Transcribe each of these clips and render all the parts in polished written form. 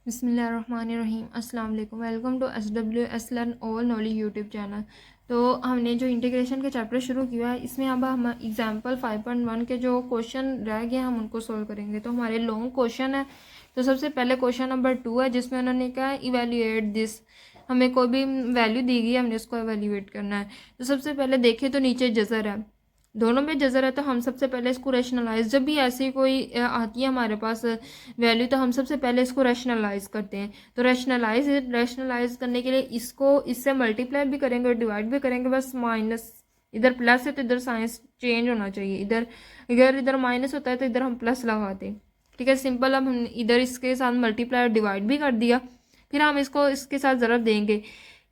बिस्मिल्लाहिर्रहमानिर्रहीम अस्सलाम वालेकुम। Welcome to SWS learn all knowledge YouTube channel. तो हमने जो इंटीग्रेशन के चैप्टर शुरू किया है, इसमें अब हम एग्जांपल 5.1 के जो क्वेश्चन रह गए हम उनको सोल्व करेंगे। तो हमारे लॉन्ग क्वेश्चन है। तो सबसे पहले क्वेश्चन नंबर 2 है, जिसमें उन्होंने कहा इवेल्यूएट दिस। हमें कोई भी वैल्यू दी गई है, हमने उसको इवेल्यूएट करना है। तो सबसे पहले देखें तो नीचे जज़र है, दोनों में जज़र है। तो हम सबसे पहले इसको रैशनलाइज, जब भी ऐसी कोई आती है हमारे पास वैल्यू, तो हम सबसे पहले इसको रैशनलाइज करते हैं। तो रैशनलाइज करने के लिए इसको इससे मल्टीप्लाई भी करेंगे और डिवाइड भी करेंगे। बस माइनस, इधर प्लस है तो इधर साइंस चेंज होना चाहिए। इधर अगर इधर माइनस होता है तो इधर हम प्लस लगाते हैं। ठीक है, सिंपल। अब हम इधर इसके साथ मल्टीप्लाई और डिवाइड भी कर दिया। फिर हम इसको इसके साथ ज़रूर देंगे।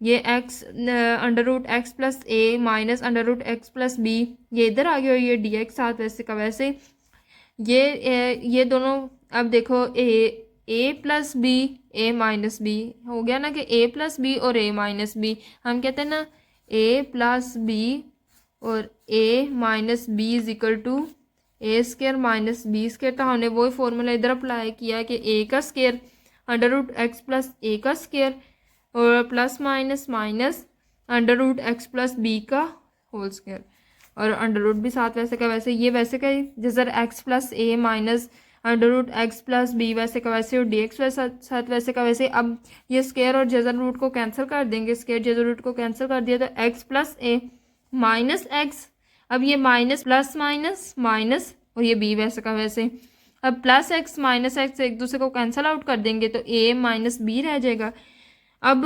ये x under root X plus A minus under root X plus B, ये इधर आ गया और ये dx साथ वैसे का वैसे। ये दोनों, अब देखो A plus B A minus B हो गया ना, कि a प्लस बी और a माइनस बी। हम कहते हैं ना a प्लस बी और a minus B is equal to A square minus B square. तो हमने वही फॉर्मूला इधर अप्लाई किया कि a का square under root X plus A का स्केयर और plus minus minus under root X plus B का होल स्क्वायर, और अंडर रूट भी साथ वैसे का वैसे। ये वैसे का जैसे X plus A minus under root X plus B वैसे का वैसे, और डी एक्स साथ वैसे का वैसे। अब ये स्क्वायर और जजर रूट को कैंसिल कर देंगे, स्क्वायर जजर रूट को कैंसिल कर दिया तो x plus A minus x. अब ये माइनस प्लस माइनस माइनस और ये बी वैसे का वैसे। अब प्लस एक्स माइनस एक्स एक दूसरे को कैंसिल आउट कर देंगे तो ए माइनस बी रह जाएगा। अब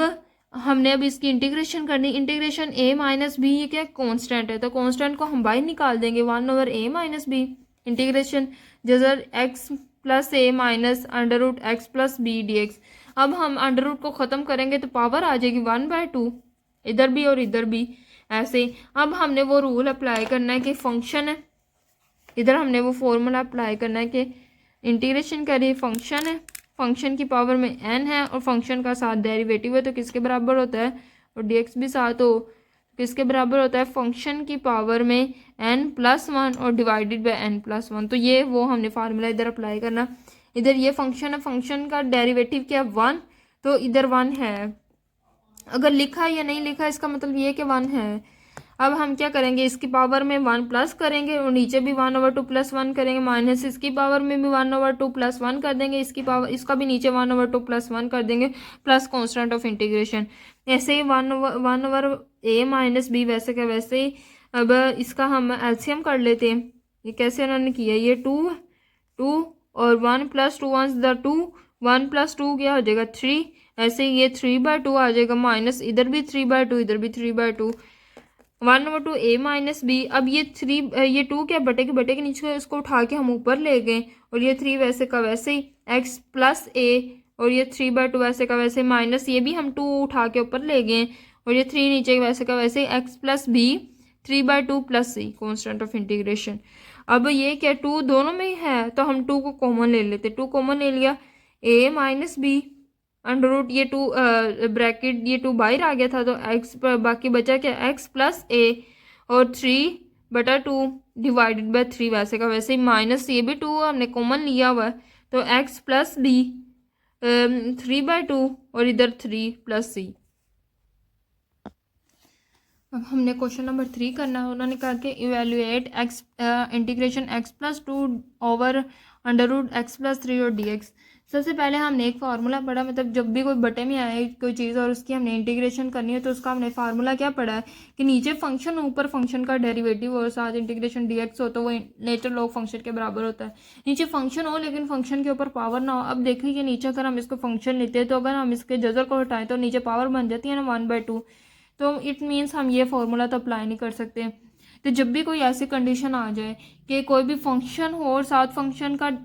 हमने अब इसकी इंटीग्रेशन करनी। इंटीग्रेशन a माइनस बी, ये क्या कांस्टेंट है, तो कांस्टेंट को हम बाहर निकाल देंगे 1/a माइनस बी। इंटीग्रेशन जजर x plus A minus under root X plus B D X. अब हम अंडर रूट को ख़त्म करेंगे तो पावर आ जाएगी 1/2, इधर भी और इधर भी ऐसे। अब हमने वो रूल अप्लाई करना है कि फंक्शन है, इधर हमने वो फॉर्मूला अप्लाई करना है कि इंटीग्रेशन करिए, फंक्शन है, फंक्शन की पावर में n है और फंक्शन का साथ डेरिवेटिव है तो किसके बराबर होता है, और dx भी साथ हो किसके बराबर होता है, फंक्शन की पावर में n+1 और डिवाइडेड बाय n+1। तो ये वो हमने फार्मूला इधर अप्लाई करना। इधर ये फंक्शन है, फंक्शन का डेरिवेटिव क्या है 1, तो इधर 1 है। अगर लिखा या नहीं लिखा इसका मतलब ये कि 1 है। अब हम क्या करेंगे, इसकी पावर में 1 प्लस करेंगे और नीचे भी 1/2 प्लस 1 करेंगे, माइनस इसकी पावर में भी 1/2 प्लस 1 कर देंगे, इसकी पावर इसका भी नीचे 1/2 प्लस 1 कर देंगे, प्लस कांस्टेंट ऑफ इंटीग्रेशन। ऐसे ही 1/a माइनस बी वैसे का वैसे ही। अब इसका हम एलसीएम कर लेते हैं। ये कैसे उन्होंने किया, ये 2 और 1 + 2 = 2, 1 + 2 क्या हो जाएगा 3। ऐसे ये 3/2 आ जाएगा, माइनस इधर भी 3/2 इधर भी 3/2, 1/2 a माइनस बी। अब ये 2 क्या बटे के नीचे इसको उठा के हम ऊपर ले गए, और ये 3 वैसे का वैसे ही x प्लस a, और ये 3/2 वैसे का वैसे, माइनस ये भी हम 2 उठा के ऊपर ले गए और ये 3 नीचे वैसे का वैसे x plus b 3/2 plus c constant of integration. अब ये क्या 2 दोनों में ही है तो हम 2 को कॉमन ले लेते, 2 कॉमन ले लिया, a minus B under root ये 2 ब्रैकेट ये 2 बाहर आ गया था तो x पर बाकी बचा क्या x प्लस ए, और 3/2 डिवाइडेड बाय 3 वैसे का वैसे ही, माइनस ये भी 2 हमने कॉमन लिया हुआ है तो x प्लस बी 3/2 और इधर 3 प्लस सी। अब हमने क्वेश्चन नंबर 3 करना है। उन्होंने कहा कि evaluate X integration x+2 over under root X plus 3 और dx। सबसे पहले हमने एक फार्मूला पढ़ा, मतलब जब भी कोई बटे में आए कोई चीज़ और उसकी हमने इंटीग्रेशन करनी है तो उसका हमने फार्मूला क्या पढ़ा है कि नीचे फंक्शन ऊपर फंक्शन का डेरिवेटिव और साथ इंटीग्रेशन dx हो तो वो नेचुरल लॉग फंक्शन के बराबर होता है। नीचे फंक्शन हो लेकिन फंक्शन के ऊपर पावर ना हो। अब देखिए कि नीचे अगर हम इसको फंक्शन लेते हैं तो अगर हम इसके जजर को हटाएं तो नीचे पावर बन जाती है ना 1/2, तो इट मीन्स हम ये फॉर्मूला तो अप्लाई नहीं कर सकते। तो जब भी कोई ऐसी कंडीशन आ जाए कि कोई भी फंक्शन हो और साथ फंक्शन का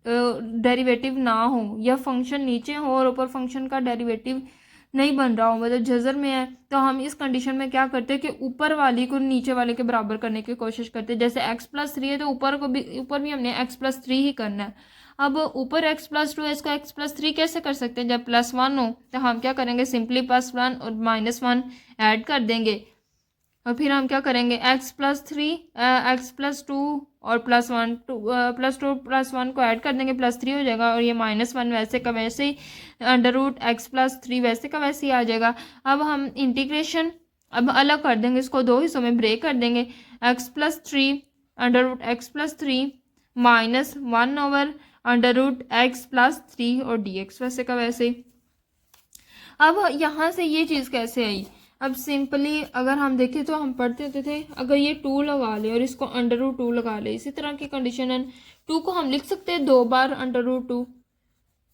डेरिवेटिव ना हो, या फंक्शन नीचे हो और ऊपर फंक्शन का डेरिवेटिव नहीं बन रहा हो, मतलब जजर में है, तो हम इस कंडीशन में क्या करते हैं कि ऊपर वाली को नीचे वाले के बराबर करने की कोशिश करते हैं। जैसे x+3 है तो ऊपर भी हमने x+3 ही करना है। अब ऊपर x+2 है, इसको x+3 कैसे कर सकते हैं, जब +1 हो तो हम क्या करेंगे, सिंपली +1 और -1 ऐड कर देंगे। और फिर हम क्या करेंगे, x+3 x+2 और +1 +2+1 को ऐड कर देंगे, +3 हो जाएगा और ये -1 वैसे का वैसे ही, √x+3 वैसे का वैसे ही आ जाएगा। अब हम इंटीग्रेशन अब अलग कर देंगे, इसको दो हिस्सों में ब्रेक कर देंगे, x+3 √x+3 -1/√x+3 और dx वैसे का वैसे। अब यहाँ से ये चीज़ कैसे आई, अब सिंपली अगर हम देखें तो हम पढ़ते होते थे, अगर ये 2 लगा ले और इसको √2 लगा ले, इसी तरह की कंडीशन है। 2 को हम लिख सकते हैं 2 बार √2,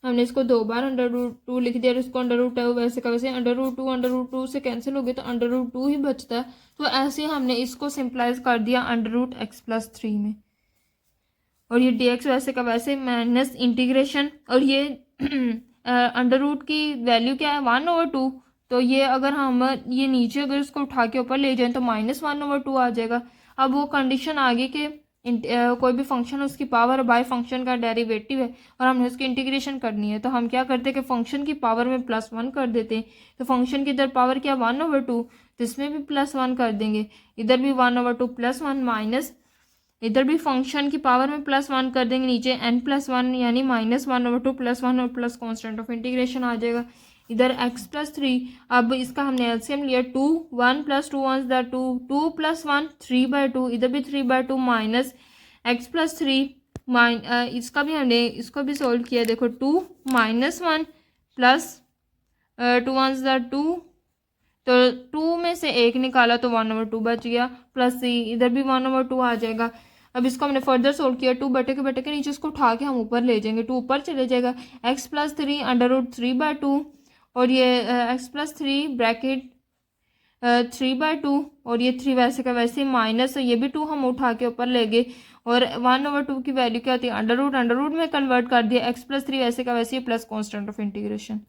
हमने इसको 2 बार √2 लिख दिया और इसको √2 वैसे का वैसे, √2 से कैंसिल हो गया तो √2 ही बचता है। तो ऐसे हमने इसको सिंपलाइज कर दिया √x+3 में, और ये dx वैसे का वैसे माइनस इंटीग्रेशन, और ये √, की वैल्यू क्या है 1/2, तो ये अगर हम ये नीचे अगर इसको उठा के ऊपर ले जाएं तो -1/2 आ जाएगा। अब वो कंडीशन आगे के कोई भी फंक्शन उसकी पावर बाय फंक्शन का डेरिवेटिव है और हमने उसकी इंटीग्रेशन करनी है, तो हम क्या करते हैं कि फंक्शन की पावर में +1 कर देते हैं। तो फंक्शन की इधर पावर क्या 1/2, तो इसमें भी +1 कर देंगे, इधर भी 1/2 +1 माइनस, इधर भी फंक्शन की पावर में +1 कर देंगे, नीचे n+1 यानी -1/2 +1 और प्लस कॉन्स्टेंट ऑफ इंटीग्रेशन आ जाएगा। इधर x+3, अब इसका हमने एलसीएम लिया 2, 1 + 2 1 2, 2 + 1 3/2, इधर भी 3/2 माइनस x+3 इसका भी हमने इसको भी सोल्व किया, देखो 2 - 1 प्लस 2 1 2, तो 2 में से 1 निकाला तो 1/2 बच गया, प्लस इधर भी 1/2 आ जाएगा। अब इसको हमने फर्दर सोल्व किया, 2 बटे के नीचे इसको उठा के हम ऊपर ले जाएंगे, 2 ऊपर चले जाएगा, x+3 √3/2 और ये x+3 ब्रैकेट 3/2 और ये 3 वैसे का वैसे माइनस, ये भी 2 हम उठा के ऊपर ले गए और 1/2 की वैल्यू क्या होती है √√ में कन्वर्ट कर दिया, x+3 वैसे का वैसे प्लस कॉन्स्टेंट ऑफ इंटीग्रेशन।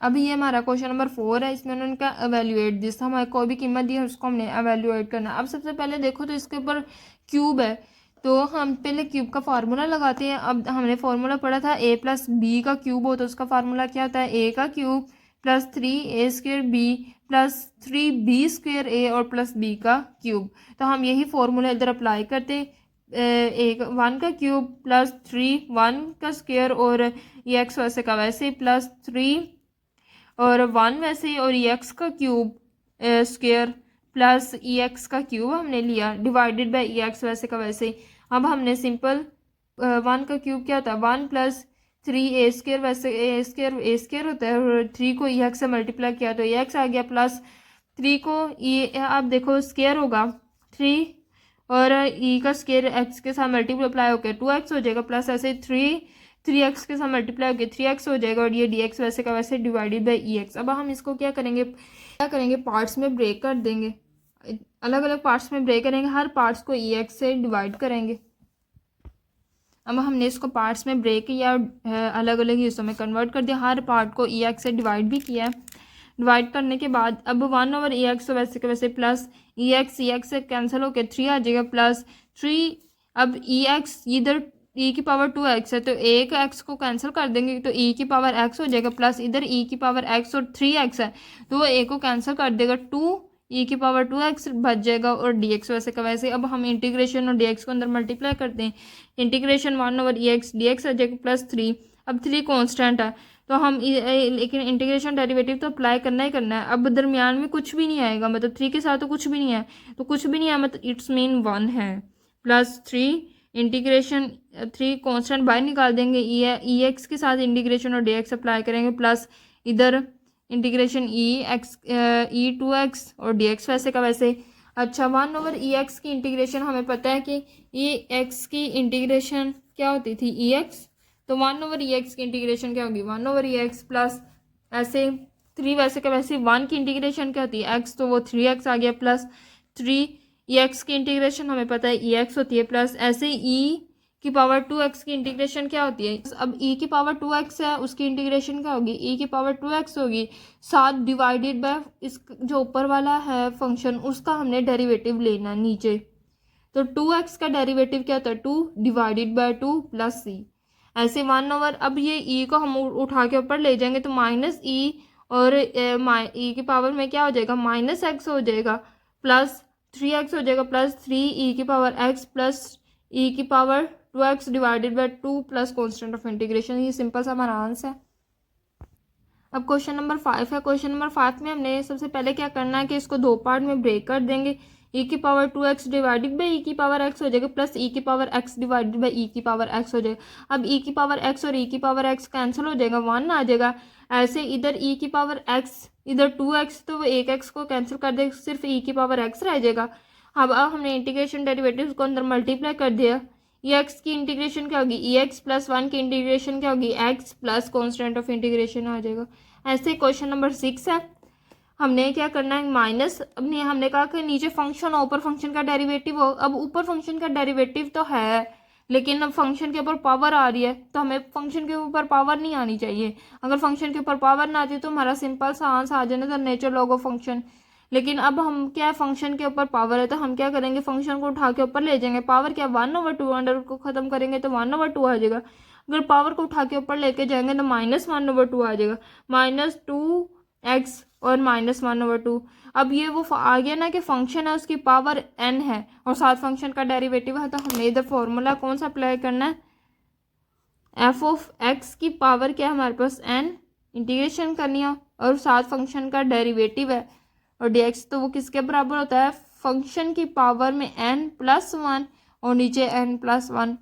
अभी ये हमारा क्वेश्चन नंबर 4 है, इसमें उन्होंने क्या एवेल्यूएट दिस, हमें कोई भी कीमत दी है उसको हमने एवेल्यूएट करना। अब सबसे पहले देखो तो इसके ऊपर क्यूब है, तो हम पहले क्यूब का फार्मूला लगाते हैं। अब हमने फार्मूला पढ़ा था a + b का क्यूब हो, तो उसका फार्मूला क्या होता है a का cube + 3a² b + 3b² a और प्लस b का क्यूब। तो हम यही फार्मूला इधर अप्लाई करते, 1 का क्यूब + 3 1 का स्क्वायर और ये x वैसे का वैसे प्लस 3 और 1 वैसे और x का क्यूब स्क्वायर प्लस ex का क्यूब हमने लिया डिवाइडेड बाय ex वैसे का वैसे। अब हमने सिंपल 1 का क्यूब क्या होता है 1 + 3a² वैसे a² होता है और 3 को ex से मल्टीप्लाई किया तो ex आ गया, प्लस 3 को आप देखो स्क्वायर होगा 3 और e का स्क्वायर x के साथ मल्टीप्लाई होकर 2x हो जाएगा, प्लस ऐसे 3x के साथ मल्टीप्लाई होकर 3x हो जाएगा और ये dx वैसे का वैसे डिवाइडेड बाय ex। अब हम इसको क्या करेंगे पार्ट्स में ब्रेक कर देंगे, अलग अलग पार्ट्स में ब्रेक करेंगे, हर पार्ट्स को ex से डिवाइड करेंगे। अब हमने इसको पार्ट्स में ब्रेक किया और अलग अलग हिस्सों में कन्वर्ट कर दिया, हर पार्ट को ex से डिवाइड भी किया। डिवाइड करने के बाद अब 1/ex तो वैसे के वैसे प्लस ex से कैंसिल होकर 3 आ जाएगा, प्लस 3 अब ex इधर e की पावर 2x है तो एक x को कैंसिल कर देंगे तो e की पावर x हो जाएगा, प्लस इधर e की पावर x और 3x है तो वो a को कैंसिल कर देगा, 2 e की पावर 2x बच जाएगा और dx वैसे का वैसे। अब हम इंटीग्रेशन और dx को अंदर मल्टीप्लाई करते हैं, इंटीग्रेशन 1/ex dx आ जाएगा प्लस 3, अब 3 कॉन्स्टेंट है तो हम लेकिन इंटीग्रेशन डेरिवेटिव तो अप्लाई करना ही करना है। अब दरमियान में कुछ भी नहीं आएगा, मतलब 3 के साथ तो कुछ भी नहीं है, तो कुछ भी नहीं है मतलब इट्स मीन 1 है, प्लस 3 इंटीग्रेशन 3 कॉन्स्टेंट बाहर निकाल देंगे, ex के साथ इंटीग्रेशन और dx अप्लाई करेंगे, प्लस इधर इंटीग्रेशन e2x और dx वैसे का वैसे। अच्छा 1/ex की इंटीग्रेशन हमें पता है कि ex की इंटीग्रेशन क्या होती थी ex, तो 1/ex की इंटीग्रेशन क्या होगी 1/ex प्लस ऐसे 3 वैसे का वैसे 1 की इंटीग्रेशन क्या होती है x, तो वो 3x आ गया, प्लस 3 ex की इंटीग्रेशन हमें पता है ex होती है, प्लस ऐसे e की पावर 2x की इंटीग्रेशन क्या होती है, अब e की पावर 2x है उसकी इंटीग्रेशन क्या होगी e की पावर 2x होगी, साथ डिवाइडेड बाय इस जो ऊपर वाला है फंक्शन उसका हमने डेरिवेटिव लेना नीचे, तो 2x का डेरिवेटिव क्या होता है 2 डिवाइडेड बाय 2 प्लस c ऐसे 1/, अब ये e को हम उठा के ऊपर ले जाएंगे तो -e और ई की पावर में क्या हो जाएगा, माइनस एक्स हो जाएगा, प्लस 3x हो जाएगा, प्लस 3 ई की पावर x प्लस ई की power 2x divided by 2 plus constant of integration. ये सिंपल सा हमारा आंसर है। अब क्वेश्चन नंबर 5 है। क्वेश्चन नंबर 5 में हमने सबसे पहले क्या करना है कि इसको दो पार्ट में ब्रेक कर देंगे। ई की power 2x divided by E की पावर x हो जाएगा, प्लस ई की power x divided by E की पावर x हो जाएगा। अब ई की पावर x और ई की पावर x कैंसिल हो जाएगा, 1 आ जाएगा। ऐसे इधर ई की पावर x, इधर 2x, तो वो एक x को कैंसिल कर देगा, सिर्फ ई की पावर x रह जाएगा। अब हमने इंटीग्रेशन डेरिवेटिव को अंदर मल्टीप्लाई कर दिया। ई एक्स की इंटीग्रेशन क्या होगी, ई एक्स प्लस 1 की इंटीग्रेशन क्या होगी, x plus constant of integration आ जाएगा। ऐसे क्वेश्चन नंबर 6 है। हमने क्या करना है, माइनस, अपने हमने कहा कि नीचे फंक्शन और ऊपर फंक्शन का डेरिवेटिव हो। अब ऊपर फंक्शन का डेरिवेटिव तो है, लेकिन अब फंक्शन के ऊपर पावर आ रही है, तो हमें फंक्शन के ऊपर पावर नहीं आनी चाहिए। अगर फंक्शन के ऊपर पावर ना आती तो हमारा सिंपल सा आंसर आ जाना था, नेचर लॉग ऑफ फंक्शन। लेकिन अब हम क्या है, फंक्शन के ऊपर पावर है, तो हम क्या करेंगे, फंक्शन को उठा के ऊपर ले जाएंगे। पावर क्या, 1/2, अंडर को खत्म करेंगे तो 1/2 आ जाएगा। अगर पावर को उठा के ऊपर लेके जाएंगे तो -1/2 आ जाएगा, -2x और -1/2। अब ये वो आ गया ना कि फंक्शन है उसकी पावर n है और साथ फंक्शन का डेरिवेटिव है, तो हमने इधर फॉर्मूला कौन सा अप्लाई करना है, एफ ऑफ एक्स की पावर क्या है हमारे पास n, इंटीग्रेशन करनी है, और साथ फंक्शन का डेरिवेटिव है और dx, तो वो किसके बराबर होता है, फंक्शन की पावर में n+1 और नीचे n+1।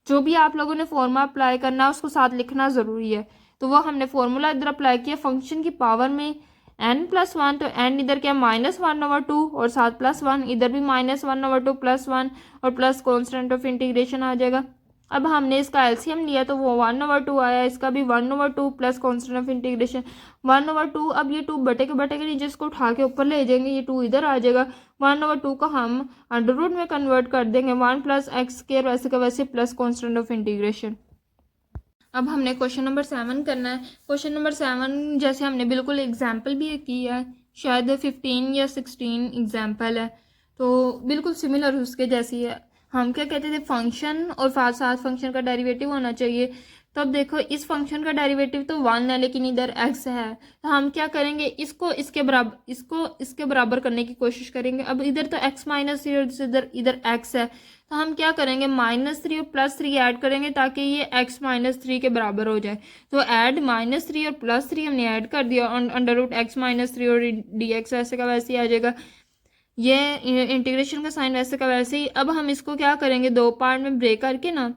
जो भी आप लोगों ने फॉर्मूला अप्लाई करना है उसको साथ लिखना ज़रूरी है। तो वो हमने फॉर्मूला इधर अप्लाई किया, फंक्शन की पावर में n+1, तो n इधर क्या, -1/2 और साथ +1, इधर भी -1/2 +1 और प्लस कॉन्स्टेंट ऑफ इंटीग्रेशन आ जाएगा। अब हमने इसका एलसीएम लिया तो वो 1/2 आया, इसका भी 1/2 प्लस कॉन्स्टेंट ऑफ इंटीग्रेशन 1/2। अब ये 2 बटे के नीचे इसको उठा के ऊपर ले जाएंगे, ये 2 इधर आ जाएगा। 1/2 को हम अंडर रूट में कन्वर्ट कर देंगे, 1 + x² वैसे का वैसे प्लस कॉन्स्टेंट ऑफ इंटीग्रेशन। अब हमने क्वेश्चन नंबर 7 करना है। क्वेश्चन नंबर 7 जैसे हमने बिल्कुल एग्जाम्पल भी किया है, शायद 15 या 16 एग्जाम्पल है, तो बिल्कुल सिमिलर उसके जैसी है। हम क्या कहते थे, फंक्शन और साथ फंक्शन का डेरिवेटिव होना चाहिए। तो अब देखो इस फंक्शन का डेरिवेटिव तो 1 है, लेकिन इधर x है, तो हम क्या करेंगे, इसको इसके बराबर करने की कोशिश करेंगे। अब इधर तो x -3 इधर x है, तो हम क्या करेंगे, -3 और +3 ऐड करेंगे ताकि ये x -3 के बराबर हो जाए। तो ऐड -3 और +3 हमने ऐड कर दिया, अंडर रूट x -3 और dx वैसे का वैसे ही आ जाएगा। ये इंटीग्रेशन का साइन वैसे का वैसे ही। अब हम इसको क्या करेंगे, दो पार्ट में ब्रेक करके ना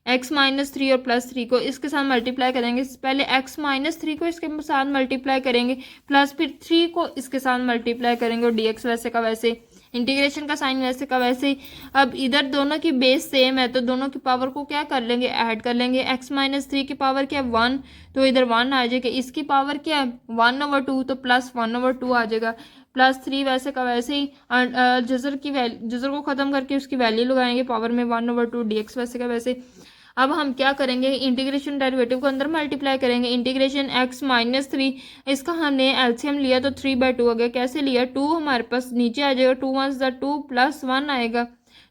x -3 और +3 को इसके साथ मल्टीप्लाई करेंगे। पहले x -3 को इसके साथ मल्टीप्लाई करेंगे, प्लस फिर 3 को इसके साथ मल्टीप्लाई करेंगे, और dx वैसे का वैसे, इंटीग्रेशन का साइन वैसे का वैसे ही। अब इधर दोनों की बेस सेम है, तो दोनों की पावर को क्या कर लेंगे, ऐड कर लेंगे। x -3 की पावर क्या है, 1, तो इधर 1 आ जाएगा। इसकी पावर क्या है, 1/2, तो प्लस 1/2 आ जाएगा। +3 वैसे का वैसे ही, जजर को ख़त्म करके उसकी वैल्यू लगाएंगे पावर में 1/2 dx वैसे का वैसे। अब हम क्या करेंगे, इंटीग्रेशन डेरिवेटिव को अंदर मल्टीप्लाई करेंगे। इंटीग्रेशन x -3, इसका हमने एलसीएम लिया तो 3/2 आ गया। कैसे लिया, 2 हमारे पास नीचे आ जाएगा, 2 1 2 + 1 आएगा,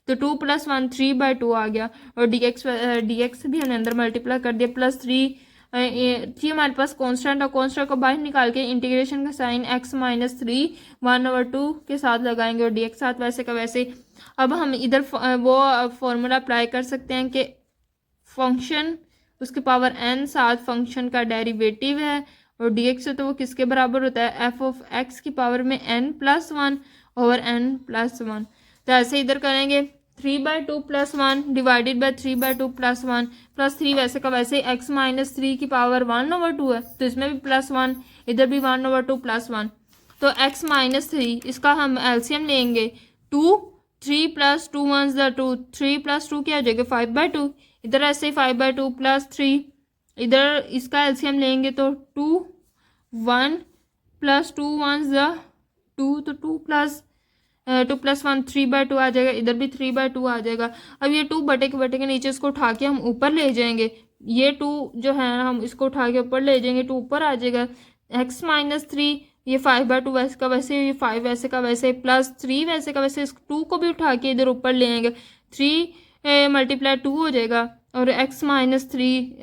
तो 2 + 1 3/2 आ गया। और dx भी हमने अंदर मल्टीप्लाई कर दिया, +3 हमारे पास कांस्टेंट, और कांस्टेंट को बाहर निकाल के इंटीग्रेशन का साइन x -3 1/2 के साथ लगाएंगे, और dx साथ वैसे का वैसे। अब हम इधर वो फॉर्मूला अप्लाई कर सकते हैं कि फंक्शन उसकी पावर n साथ फंक्शन का डेरिवेटिव है, और dx है तो वो किसके बराबर होता है, f ऑफ x की पावर में n+1 ओवर n+1। तो ऐसे इधर करेंगे, 3/2 + 1 डिवाइडेड बाय 3/2 + 1 +3 वैसे का वैसे। x -3 की पावर 1/2 है, तो इसमें भी +1, इधर भी 1/2 + 1, तो x -3 इसका हम एलसीएम लेंगे, 2 3 + 2 1 2, 3 + 2 क्या हो जाएगा, 5/2। इधर ऐसे 5/2 + 3, इधर इसका एलसीएम लेंगे तो 2 1 + 2 1 2, तो 2 + 1 3/2 आ जाएगा, इधर भी 3/2 आ जाएगा। अब ये 2 बटे के नीचे इसको उठा के हम ऊपर ले जाएंगे, ये 2 जो है हम इसको उठा के ऊपर ले जाएंगे, 2 ऊपर आ जाएगा। x -3 ये 5/2 वैसे का वैसे, ये 5 वैसे का वैसे, +3 वैसे का वैसे, इस 2 को भी उठा के इधर ऊपर ले आएंगे, 3 × 2 हो जाएगा, और x माइनस थ्री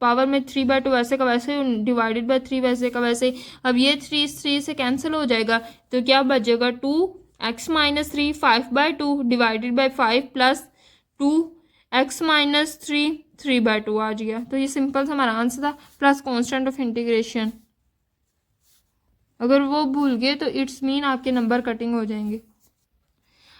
पावर में 3/2 वैसे का वैसे डिवाइडेड बाय 3 वैसे का वैसे। अब ये 3 से कैंसिल हो जाएगा तो क्या बचेगा 2x minus three 5/2 divided by 5 plus 2x minus three 3/2 आ गया। तो ये सिंपल सा हमारा आंसर था, प्लस कांस्टेंट ऑफ इंटीग्रेशन। अगर वो भूल गए तो इट्स मीन आपके नंबर कटिंग हो जाएंगे।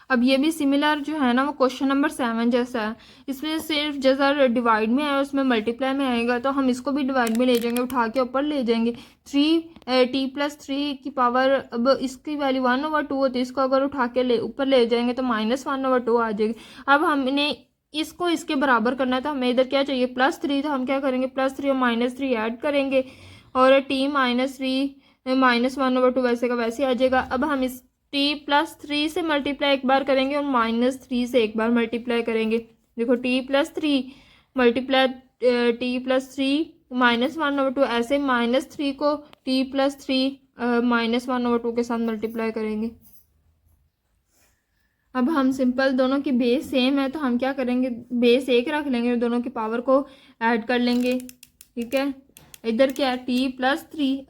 अब ये भी सिमिलर जो है ना वो क्वेश्चन नंबर 7 जैसा है, इसमें सिर्फ जैसा डिवाइड में है उसमें मल्टीप्लाई में आएगा, तो हम इसको भी डिवाइड में ले जाएंगे, उठा के ऊपर ले जाएंगे। 3t+3 की पावर, अब इसकी वैल्यू 1/2 होती है, इसको अगर उठा के ऊपर ले जाएंगे तो -1/2 आ जाएगी। अब हमने इसको इसके बराबर करना है तो हमें इधर क्या चाहिए +3, तो हम क्या करेंगे +3 और -3 ऐड करेंगे और t-3 -1/2 वैसे का वैसे आ जाएगा। अब हम इस t+3 से मल्टीप्लाई एक बार करेंगे और -3 से एक बार मल्टीप्लाई करेंगे। देखो t+3 मल्टीप्लाई t+3 -1/2, ऐसे -3 को t+3 -1/2 के साथ मल्टीप्लाई करेंगे। अब हम सिंपल दोनों की बेस सेम है तो हम क्या करेंगे बेस 1 रख लेंगे और दोनों की पावर को ऐड कर लेंगे। ठीक है, इधर क्या है t+3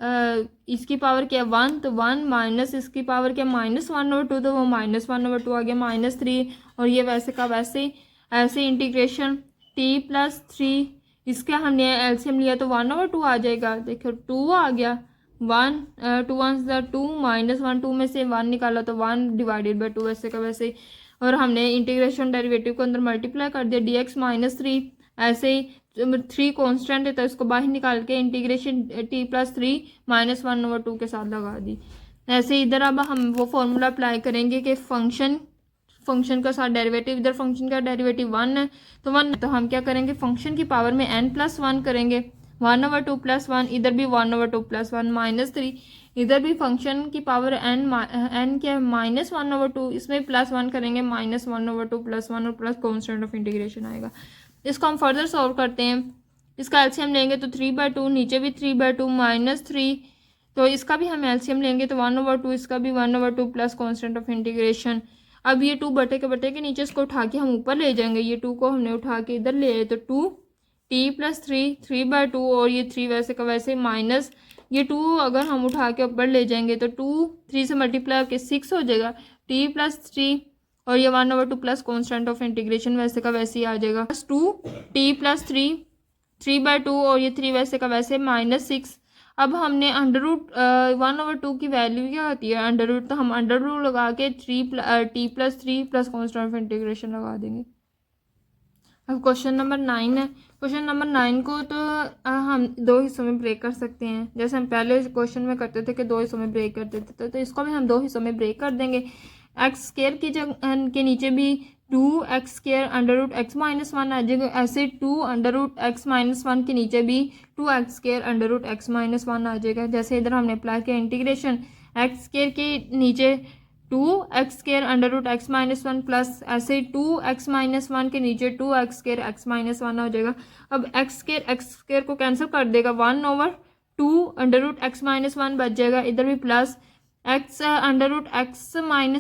इसकी पावर क्या है 1, तो 1 माइनस इसकी पावर क्या -1/2, तो वो -1/2 आ गया -3, और ये वैसे का वैसे ऐसे इंटीग्रेशन t+3 इसका हमने एलसीएम लिया तो 1/2 आ जाएगा। देखो 2 आ गया, 1 2 1 2 -1 2 में से 1 निकाला तो 1 डिवाइडेड बाय 2 वैसे का वैसे, और हमने इंटीग्रेशन डेरिवेटिव को अंदर मल्टीप्लाई कर दिया dx -3, ऐसे ही 3 कांस्टेंट है तो इसको बाहर निकाल के इंटीग्रेशन t+3 -1/2 के साथ लगा दी। ऐसे इधर अब हम वो फॉर्मूला अप्लाई करेंगे कि फंक्शन का साथ डेरिवेटिव, इधर फंक्शन का डेरिवेटिव 1 है तो 1, तो हम क्या करेंगे फंक्शन की पावर में n+1 करेंगे 1/2 + 1, इधर भी 1/2 + 1 -3, इधर भी फंक्शन की पावर n क्या है -1/2, इसमें +1 करेंगे -1/2 + 1 और प्लस कांस्टेंट ऑफ इंटीग्रेशन आएगा। इसको हम फर्दर सॉल्व करते हैं, इसका एलसीएम लेंगे तो 3/2, नीचे भी 3/2 -3, तो इसका भी हम एलसीएम लेंगे तो 1/2, इसका भी 1/2 प्लस कांस्टेंट ऑफ इंटीग्रेशन। अब ये 2 बटे के नीचे इसको उठा के हम ऊपर ले जाएंगे, ये 2 को हमने उठा के इधर ले आए तो 2t+3 3/2, और ये 3 वैसे का वैसे माइनस ये 2 अगर हम उठा के ऊपर ले जाएंगे तो 2 3 से मल्टीप्लाई करके 6 हो जाएगा t+3, और ये 1/2 प्लस कॉन्स्टेंट ऑफ इंटीग्रेशन वैसे का वैसे ही आ जाएगा 2t+3 3/2, और ये 3 वैसे का वैसे -6। अब हमने √1/2 की वैल्यू क्या होती है √, तो हम √ लगा के t+3 plus constant of integration लगा देंगे। अब क्वेश्चन नंबर 9 है। क्वेश्चन नंबर 9 को तो हम 2 हिस्सों में ब्रेक कर सकते हैं, जैसे हम पहले क्वेश्चन में करते थे कि 2 हिस्सों में ब्रेक करते थे, तो इसको भी हम 2 हिस्सों में ब्रेक कर देंगे। x² की जगह के नीचे भी 2x² √x - 1 आ जाएगा, ऐसे 2 √x - 1 के नीचे भी 2x² √x - 1 आ जाएगा। जैसे इधर हमने अप्लाई किया इंटीग्रेशन, x² के नीचे 2x² √x - 1 प्लस ऐसे 2x - 1 के नीचे 2x² x - 1 हो जाएगा। अब x² को कैंसिल कर देगा 1/2 √x - 1 बच जाएगा, इधर भी प्लस x √x - 1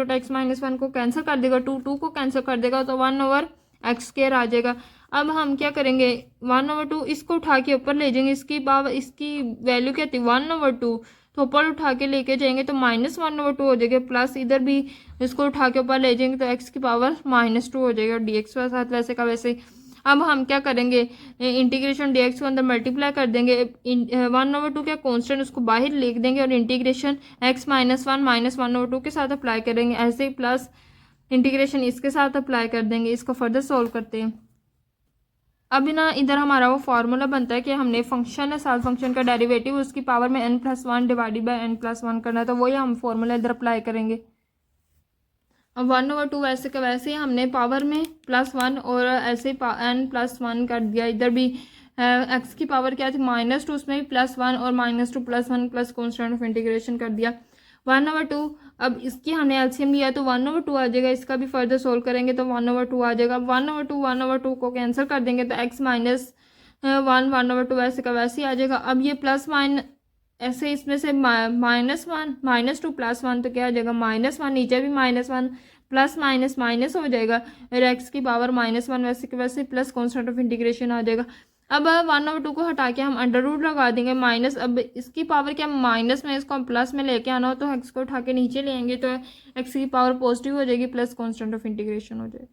√x - 1 को कैंसिल कर देगा, 2 को कैंसिल कर देगा तो 1/x² आ जाएगा। अब हम क्या करेंगे 1/2 इसको उठा के ऊपर ले जाएंगे, इसकी वैल्यू क्या थी 1/2, तो ऊपर उठा के लेके जाएंगे तो -1/2 हो जाएगा, प्लस इधर भी इसको उठा के ऊपर ले जाएंगे तो x की पावर -2 हो जाएगा dx के साथ वैसे का वैसे। अब हम क्या करेंगे इंटीग्रेशन dx को अंदर मल्टीप्लाई कर देंगे, 1/2 क्या कांस्टेंट उसको बाहर लिख देंगे और इंटीग्रेशन x - 1 -1/2 के साथ अप्लाई करेंगे, ऐसे ही प्लस इंटीग्रेशन इसके साथ अप्लाई कर देंगे। इसको फर्दर सॉल्व करते हैं। अब ना इधर हमारा वो फार्मूला बनता है कि हमने फंक्शन है साल फंक्शन का डेरिवेटिव उसकी पावर में n+1 डिवाइडेड बाय n+1 करना है, तो वही हम फार्मूला इधर अप्लाई करेंगे। अब 1/2 वैसे का वैसे ही हमने पावर में +1 और ऐसे n+1 कर दिया। इधर भी x की पावर क्या थी -2, उसमें भी +1 और -2 +1 प्लस कॉन्स्टेंट ऑफ इंटीग्रेशन कर दिया 1/2। अब इसकी हमने एलसीएम लिया तो 1/2 आ जाएगा, इसका भी फर्दर सोल्व करेंगे तो 1/2 आ जाएगा। 1/2 को कैंसिल कर देंगे तो x - 1 1/2 वैसे का वैसे ही आ जाएगा। अब ये +1 ऐसे इसमें से -1 -2 +1 तो क्या हो जाएगा -1, नीचे भी -1 प्लस माइनस माइनस हो जाएगा और एक्स की पावर -1 वैसे के वैसे प्लस कॉन्स्टेंट ऑफ इंटीग्रेशन आ जाएगा। अब 1/2 को हटा के हम अंडर रूट लगा देंगे माइनस, अब इसकी पावर क्या माइनस में, इसको हम प्लस में लेके आना हो तो एक्स को उठा के नीचे ले आएंगे तो एक्स की पावर पॉजिटिव हो जाएगी प्लस कॉन्स्टेंट ऑफ इंटीग्रेशन हो जाएगा।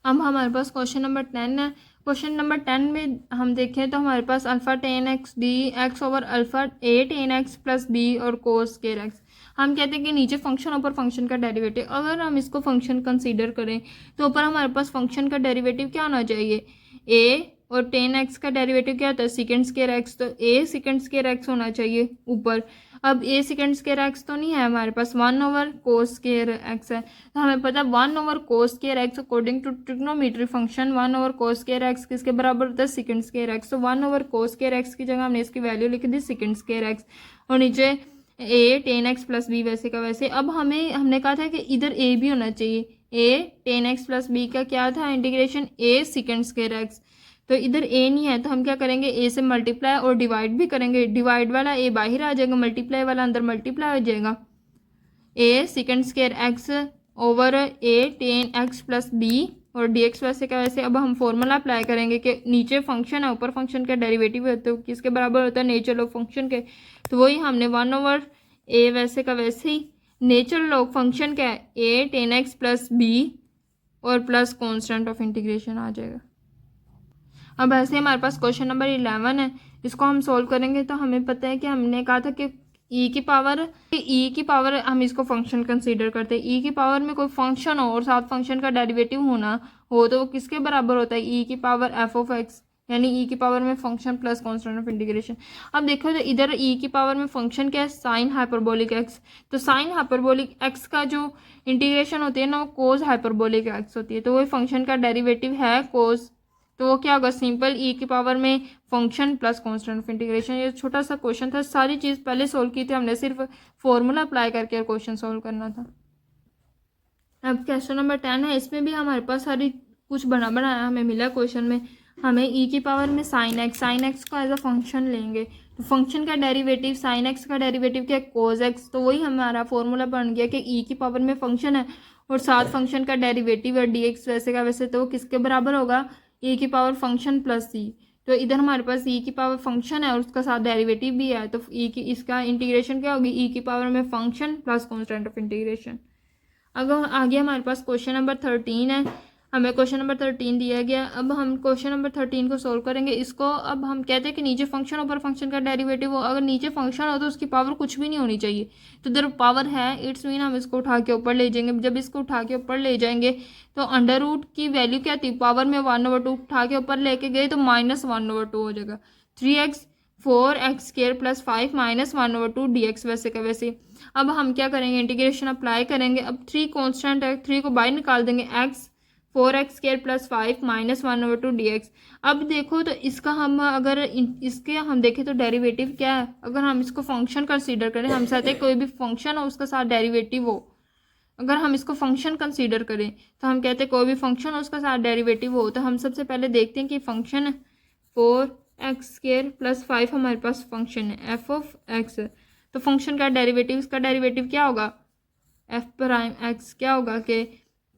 अब हमारे पास क्वेश्चन नंबर 10 है। क्वेश्चन नंबर 10 में हम देखें तो हमारे पास alpha tan X D X over alpha A tan X plus B और कोस स्केयर एक्स। हम कहते हैं कि नीचे फंक्शन ऊपर फंक्शन का डेरिवेटिव, अगर हम इसको फंक्शन कंसीडर करें तो ऊपर हमारे पास फंक्शन का डेरिवेटिव क्या होना चाहिए, ए, और टेन एक्स का डेरिवेटिव क्या होता है सेकंड स्केयर एक्स, तो ए सेकंड स्केयर एक्स होना चाहिए ऊपर। अब ए सेकंड स्केयर एक्स तो नहीं है हमारे पास, 1/cos स्केयर एक्स है, तो हमें पता है 1/cos square X according to trigonometry function 1/cos square X किसके बराबर होता है सेकंड स्केयर एक्स। तो 1/cos स्केयर एक्स की जगह हमने इसकी वैल्यू लिख दी सेकंड स्केयर एक्स और नीचे ए टेन एक्स प्लस बी वैसे का वैसे। अब हमने कहा था कि इधर ए भी होना चाहिए, ए टेन एक्स प्लस बी का क्या था इंटीग्रेशन ए सेकंड स्केयर एक्स, तो इधर ए नहीं है तो हम क्या करेंगे ए से मल्टीप्लाई और डिवाइड भी करेंगे, डिवाइड वाला ए बाहर आ जाएगा मल्टीप्लाई वाला अंदर मल्टीप्लाई हो जाएगा, ए सेकंड स्केयर एक्स ओवर ए टेन एक्स प्लस बी और डी एक्स वैसे का वैसे। अब हम फॉर्मूला अप्लाई करेंगे कि नीचे फंक्शन है ऊपर फंक्शन का डेरिवेटिव है तो किसके बराबर होता है नेचर ऑफ फंक्शन के, तो वही हमने 1/a वैसे का वैसे ही नेचर ऑफ फंक्शन क्या है ए टेन एक्स प्लस बी और प्लस कॉन्स्टेंट ऑफ इंटीग्रेशन आ जाएगा। अब ऐसे हमारे पास क्वेश्चन नंबर 11 है, इसको हम सोल्व करेंगे तो हमें पता है कि हमने कहा था कि ई की पावर हम इसको फंक्शन कंसीडर करते हैं, ई की पावर में कोई फंक्शन हो और साथ फंक्शन का डेरिवेटिव होना हो तो वो किसके बराबर होता है ई की पावर एफ ऑफ एक्स, यानी ई की पावर में function plus constant of integration. अब देखो तो इधर ई की पावर में फंक्शन क्या है साइन हाइपरबोलिक एक्स, तो साइन हाइपरबोलिक एक्स का जो इंटीग्रेशन होती है ना वो कोस हाइपरबोलिक एक्स होती है, तो वही फंक्शन का डेरिवेटिव है कोस, तो वो क्या होगा सिंपल ई की पावर में function plus constant of integration. ये छोटा सा क्वेश्चन था, सारी चीज़ पहले सोल्व की थी हमने, सिर्फ फॉर्मूला अप्लाई करके क्वेश्चन सोल्व करना था। अब क्वेश्चन नंबर 10 है, इसमें भी हमारे पास सारी कुछ बनाया हमें मिला क्वेश्चन में, हमें ई की पावर में साइन एक्स को एज अ फंक्शन लेंगे तो फंक्शन का डेरिवेटिव साइन एक्स का डेरिवेटिव क्या है कोज एक्स, तो वही हमारा फॉर्मूला बन गया कि ई की पावर में फंक्शन है और साथ फंक्शन का डेरिवेटिव है डी एक्स वैसे का वैसे, तो वो किसके बराबर होगा ई की पावर फंक्शन प्लस सी, तो इधर हमारे पास ई की पावर फंक्शन है और उसका साथ डेरिवेटिव भी है तो ई की इसका इंटीग्रेशन क्या होगी ई की पावर में function plus constant of integration. अगर आगे हमारे पास क्वेश्चन नंबर 13 है, हमें क्वेश्चन नंबर 13 दिया गया। अब हम क्वेश्चन नंबर 13 को सोल्व करेंगे। इसको अब हम कहते हैं कि नीचे फंक्शन ऊपर फंक्शन का डेरिवेटिव हो, अगर नीचे फंक्शन हो तो उसकी पावर कुछ भी नहीं होनी चाहिए, तो इधर पावर है इट्स मीन हम इसको उठा के ऊपर ले जाएंगे। जब इसको उठा के ऊपर ले जाएंगे तो अंडर रूट की वैल्यू क्या थी पावर में 1/2 उठा के ऊपर लेके गए तो -1/2 हो जाएगा, 3x 4x square plus 5 -1/2 dx वैसे का वैसे। अब हम क्या करेंगे इंटीग्रेशन अप्लाई करेंगे। अब 3 कॉन्स्टेंट है, 3 को बाहर निकाल देंगे, x 4x square plus 5 -1/2 dx। अब देखो तो इसका हम अगर इसके हम देखें तो डेरिवेटिव क्या है, अगर हम इसको फंक्शन कंसीडर करें, हम चाहते हैं कोई भी फंक्शन हो उसका साथ डेरिवेटिव हो, अगर हम इसको फंक्शन कंसीडर करें तो हम कहते हैं कोई भी फंक्शन हो उसका साथ डेरिवेटिव हो, तो हम सबसे पहले देखते हैं कि फंक्शन 4x स्क्वायर प्लस 5 हमारे पास फंक्शन है एफ ऑफ एक्स, तो फंक्शन का डेरिवेटिव, इसका डेरिवेटिव क्या होगा एफ प्राइम एक्स क्या होगा कि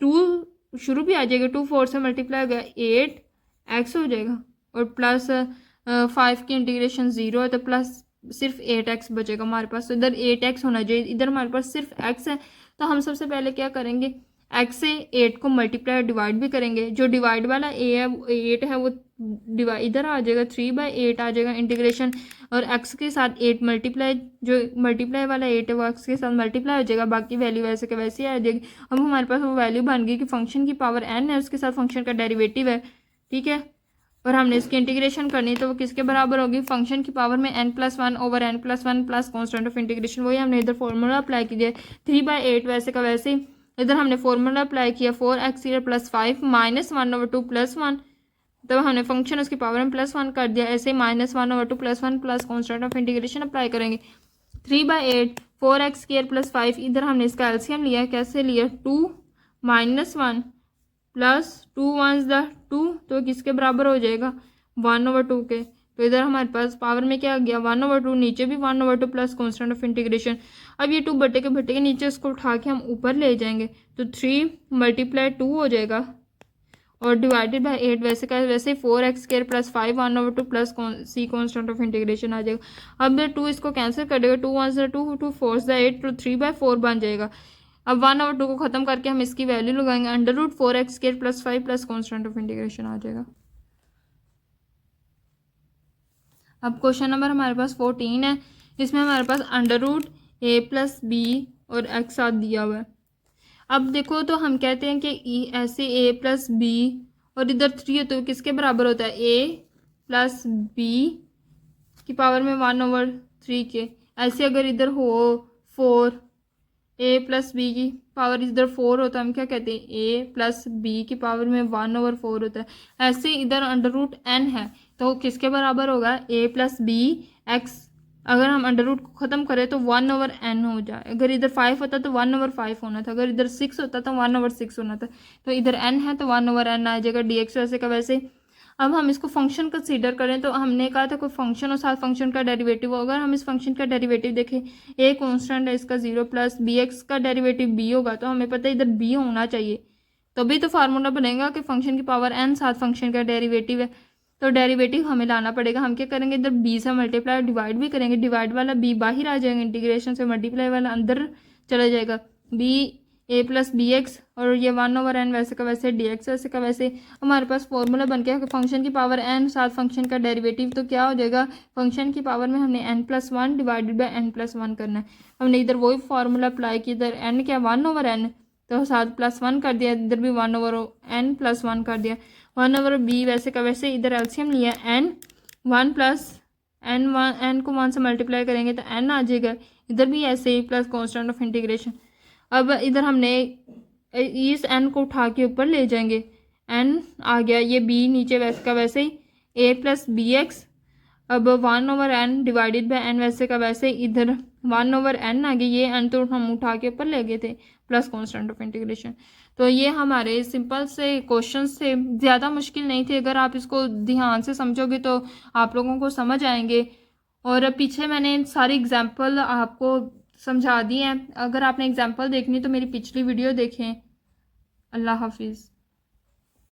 2 शुरू भी आ जाएगा, 2 4 से मल्टीप्लाई होगा 8x हो जाएगा और प्लस 5 की इंटीग्रेशन 0 है तो प्लस सिर्फ 8x बचेगा हमारे पास, तो इधर 8x होना चाहिए, इधर हमारे पास सिर्फ x है। तो हम सबसे पहले क्या करेंगे x से 8 को मल्टीप्लाई डिवाइड भी करेंगे, जो डिवाइड वाला a है 8 है वो डिवाइड इधर आ जाएगा 3/8 आ जाएगा इंटीग्रेशन, और x के साथ 8 मल्टीप्लाई जो मल्टीप्लाई वाला 8 है वो x के साथ मल्टीप्लाई हो जाएगा, बाकी वैल्यू वैसे के वैसे आ जाएगी। अब हमारे पास वो वैल्यू बन गई कि फंक्शन की पावर n है उसके साथ फंक्शन का डेरिवेटिव है, ठीक है, और हमने इसकी इंटीग्रेशन करनी तो वो किसके बराबर होगी फंक्शन की पावर में n+1 over n+1 plus constant of integration, वही हमने इधर फॉर्मूला अप्लाई किया 3/8 वैसे का वैसे ही इधर हमने फॉर्मूला अप्लाई किया 4x प्लस 5 -1/2 प्लस 1, तब हमने फंक्शन उसकी पावर में +1 कर दिया, ऐसे -1/2 plus 1 plus constant of integration apply करेंगे 3/8 4x प्लस 5, इधर हमने इसका एलसीएम लिया, कैसे लिया 2 -1 प्लस 2 1 2, तो किसके बराबर हो जाएगा 1/2 के, तो इधर हमारे पास पावर में क्या आ गया 1/2, नीचे भी 1/2 प्लस कॉन्स्टेंट ऑफ इंटीग्रेशन। अब ये 2 बटे के नीचे इसको उठा के हम ऊपर ले जाएंगे तो 3 × 2 हो जाएगा और डिवाइडेड बाय 8 वैसे का वैसे 4x² + 5 1/2 plus c constant of integration आ जाएगा। अब 2 इसको कैंसिल कर देगा, 2 1 2 2 4 8 तो 3/4 बन जाएगा। अब 1/2 को ख़त्म करके हम इसकी वैल्यू लगाएंगे, √4x² + 5 plus constant of integration आ जाएगा। अब क्वेश्चन नंबर हमारे पास 14 है। इसमें हमारे पास √a + b और x साथ दिया हुआ है। अब देखो तो हम कहते हैं कि ऐसे a + b और इधर 3 है तो किसके बराबर होता है a + b की पावर में 1/3 के। ऐसे अगर इधर हो 4 a + b की पावर इधर 4 होता है, हम क्या कहते हैं a + b की पावर में 1/4 होता है। ऐसे इधर √n है तो किसके बराबर होगा a + b x। अगर हम √ को ख़त्म करें तो 1/n हो जाए। अगर इधर 5 होता तो 1/5 होना था, अगर इधर 6 होता तो 1/6 होना था। तो इधर n है तो 1/n आ जाएगा dx वैसे का वैसे। अब हम इसको फंक्शन कंसीडर करें तो हमने कहा था कोई फंक्शन और साथ फंक्शन का डेरिवेटिव हो। अगर हम इस फंक्शन का डेरिवेटिव देखें, a कॉन्स्टेंट है इसका 0 प्लस bx का डेरिवेटिव b होगा तो हमें पता है इधर b होना चाहिए, तभी तो फार्मूला बनेगा कि फंक्शन की पावर n साथ फंक्शन का डेरिवेटिव है। तो डेरिवेटिव हमें लाना पड़ेगा। हम क्या करेंगे इधर b से मल्टीप्लाई डिवाइड भी करेंगे, डिवाइड वाला b बाहर आ जाएगा, इंटीग्रेशन से मल्टीप्लाई वाला अंदर चला जाएगा, b a + bx और ये 1/n वैसे का वैसे dx वैसे का वैसे। हमारे पास फॉर्मूला बन गया कि फंक्शन की पावर n साथ फंक्शन का डेरिवेटिव तो क्या हो जाएगा, फंक्शन की पावर में हमने n+1 डिवाइडेड बाय n+1 करना है। हमने इधर वही फार्मूला अप्लाई किया, इधर n क्या 1/n तो साथ +1 कर दिया, इधर भी 1/n+1 कर दिया, 1/b वैसे का वैसे। इधर एलसीएम लिया n 1 + n को 1 से मल्टीप्लाई करेंगे तो n आ जाएगा, इधर भी ऐसे ही प्लस कॉन्स्टेंट ऑफ इंटीग्रेशन। अब इधर हमने इस n को उठा के ऊपर ले जाएंगे, n आ गया, ये b नीचे वैसे का वैसे ही a + bx। अब 1/n डिवाइडेड बाय n वैसे का वैसे, इधर 1/n आ गया, ये n तो हम उठा के ऊपर ले गए थे प्लस कॉन्स्टेंट ऑफ इंटीग्रेशन। तो ये हमारे सिंपल से क्वेश्चन से, ज़्यादा मुश्किल नहीं थे। अगर आप इसको ध्यान से समझोगे तो आप लोगों को समझ आएंगे। और पीछे मैंने सारी एग्जांपल आपको समझा दी हैं, अगर आपने एग्जांपल देखनी तो मेरी पिछली वीडियो देखें। अल्लाह हाफिज़।